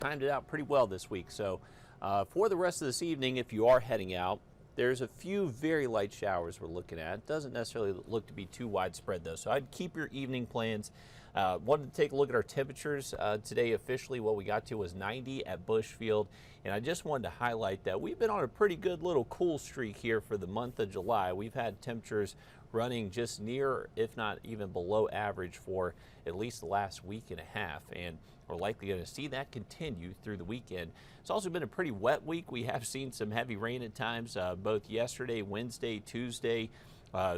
timed it out pretty well this week. So for the rest of this evening, if you are heading out, there's a few very light showers we're looking at. Doesn't necessarily look to be too widespread though, so I'd keep your evening plans. Wanted to take a look at our temperatures today. Officially what we got to was 90 at Bushfield, and I just wanted to highlight that we've been on a pretty good little cool streak here for the month of July. We've had temperatures running just near, if not even below average for at least the last week and a half, and we're likely going to see that continue through the weekend. It's also been a pretty wet week. We have seen some heavy rain at times, both yesterday, Wednesday, Tuesday,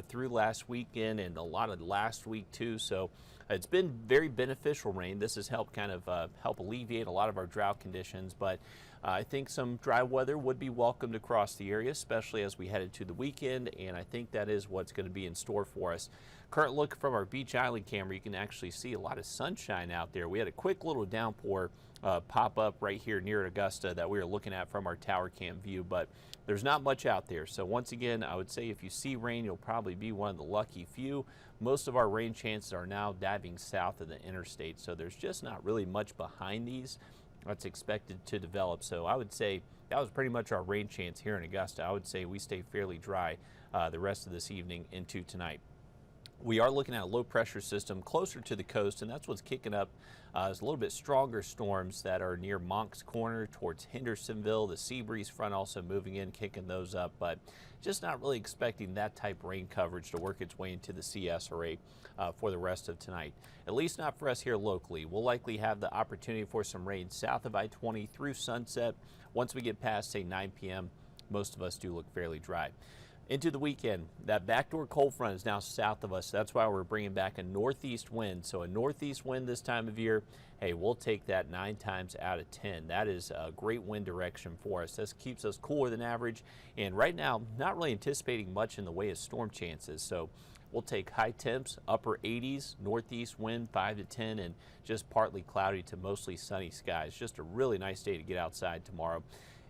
through last weekend, and a lot of last week too. So it's been very beneficial rain. This has helped kind of help alleviate a lot of our drought conditions, but I think some dry weather would be welcomed across the area, especially as we head into the weekend, and I think that is what's going to be in store for us. Current look from our Beach Island camera, you can actually see a lot of sunshine out there. We had a quick little downpour pop up right here near Augusta that we were looking at from our tower cam view, but there's not much out there. So once again, I would say if you see rain, you'll probably be one of the lucky few. Most of our rain chances are now diving south of the interstate, so there's just not really much behind these that's expected to develop. So I would say that was pretty much our rain chance here in Augusta. I would say we stay fairly dry the rest of this evening into tonight. We are looking at a low pressure system closer to the coast, and that's what's kicking up is a little bit stronger storms that are near Moncks Corner towards Hendersonville. The sea breeze front also moving in, kicking those up, but just not really expecting that type of rain coverage to work its way into the CSRA for the rest of tonight. At least not for us here locally. We'll likely have the opportunity for some rain south of I-20 through sunset. Once we get past, say, 9 p.m., most of us do look fairly dry. Into the weekend, that backdoor cold front is now south of us. That's why we're bringing back a northeast wind. So a northeast wind this time of year, hey, we'll take that 9 times out of 10. That is a great wind direction for us. This keeps us cooler than average. And right now, not really anticipating much in the way of storm chances. So we'll take high temps, upper 80s, northeast wind 5 to 10, and just partly cloudy to mostly sunny skies. Just a really nice day to get outside tomorrow.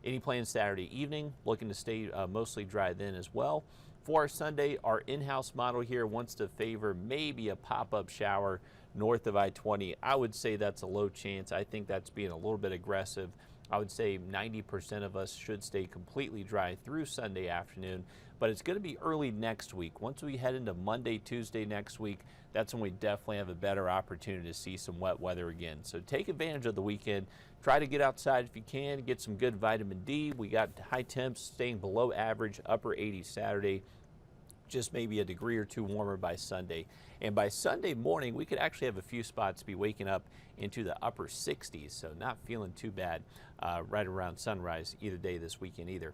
Any plans Saturday evening, looking to stay mostly dry then as well. For our Sunday, our in-house model here wants to favor maybe a pop-up shower north of I-20. I would say that's a low chance. I think that's being a little bit aggressive. I would say 90% of us should stay completely dry through Sunday afternoon, but it's going to be early next week. Once we head into Monday, Tuesday next week, that's when we definitely have a better opportunity to see some wet weather again. So take advantage of the weekend. Try to get outside if you can, get some good vitamin D. We got high temps staying below average, upper 80s Saturday. Just maybe a degree or two warmer by Sunday. And by Sunday morning, we could actually have a few spots be waking up into the upper 60s, so not feeling too bad right around sunrise either day this weekend either.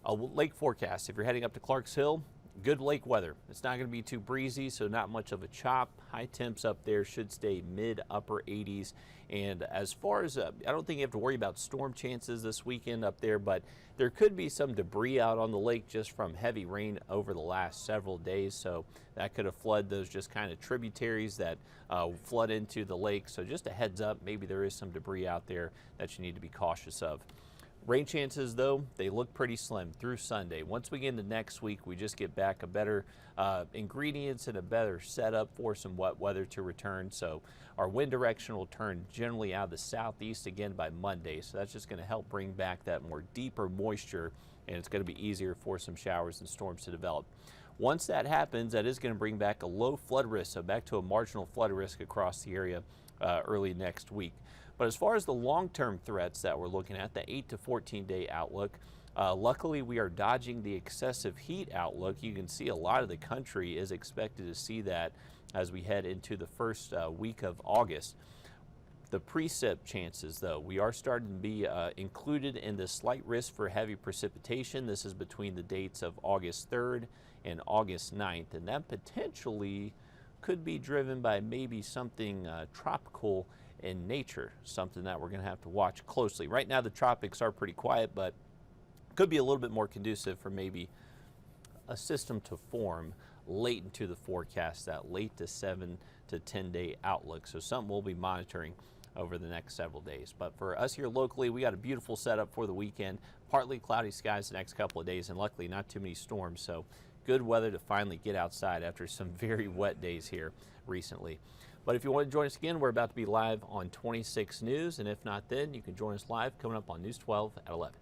A lake forecast, if you're heading up to Clarks Hill, good lake weather. It's not going to be too breezy, so not much of a chop. High temps up there should stay mid-upper 80s. And as far as, I don't think you have to worry about storm chances this weekend up there, but there could be some debris out on the lake just from heavy rain over the last several days. So that could have flooded those just kind of tributaries that flood into the lake. So just a heads up, maybe there is some debris out there that you need to be cautious of. Rain chances, though, they look pretty slim through Sunday. Once we get into next week, we just get back a better ingredients and a better setup for some wet weather to return. So our wind direction will turn generally out of the southeast again by Monday. So that's just going to help bring back that more deeper moisture, and it's going to be easier for some showers and storms to develop. Once that happens, that is going to bring back a low flood risk, so back to a marginal flood risk across the area early next week. But as far as the long-term threats that we're looking at, the 8 to 14-day outlook, luckily we are dodging the excessive heat outlook. You can see a lot of the country is expected to see that as we head into the first week of August. The precip chances, though, we are starting to be included in the slight risk for heavy precipitation. This is between the dates of August 3rd and August 9th, and that potentially could be driven by maybe something tropical in nature, something that we're going to have to watch closely. Right now the tropics are pretty quiet, but could be a little bit more conducive for maybe a system to form late into the forecast, that late to 7 to 10 day outlook. So something we'll be monitoring over the next several days. But for us here locally, we got a beautiful setup for the weekend. Partly cloudy skies the next couple of days, and luckily not too many storms. So good weather to finally get outside after some very wet days here recently. But if you want to join us again, we're about to be live on 26 News, and if not then, you can join us live coming up on News 12 at 11.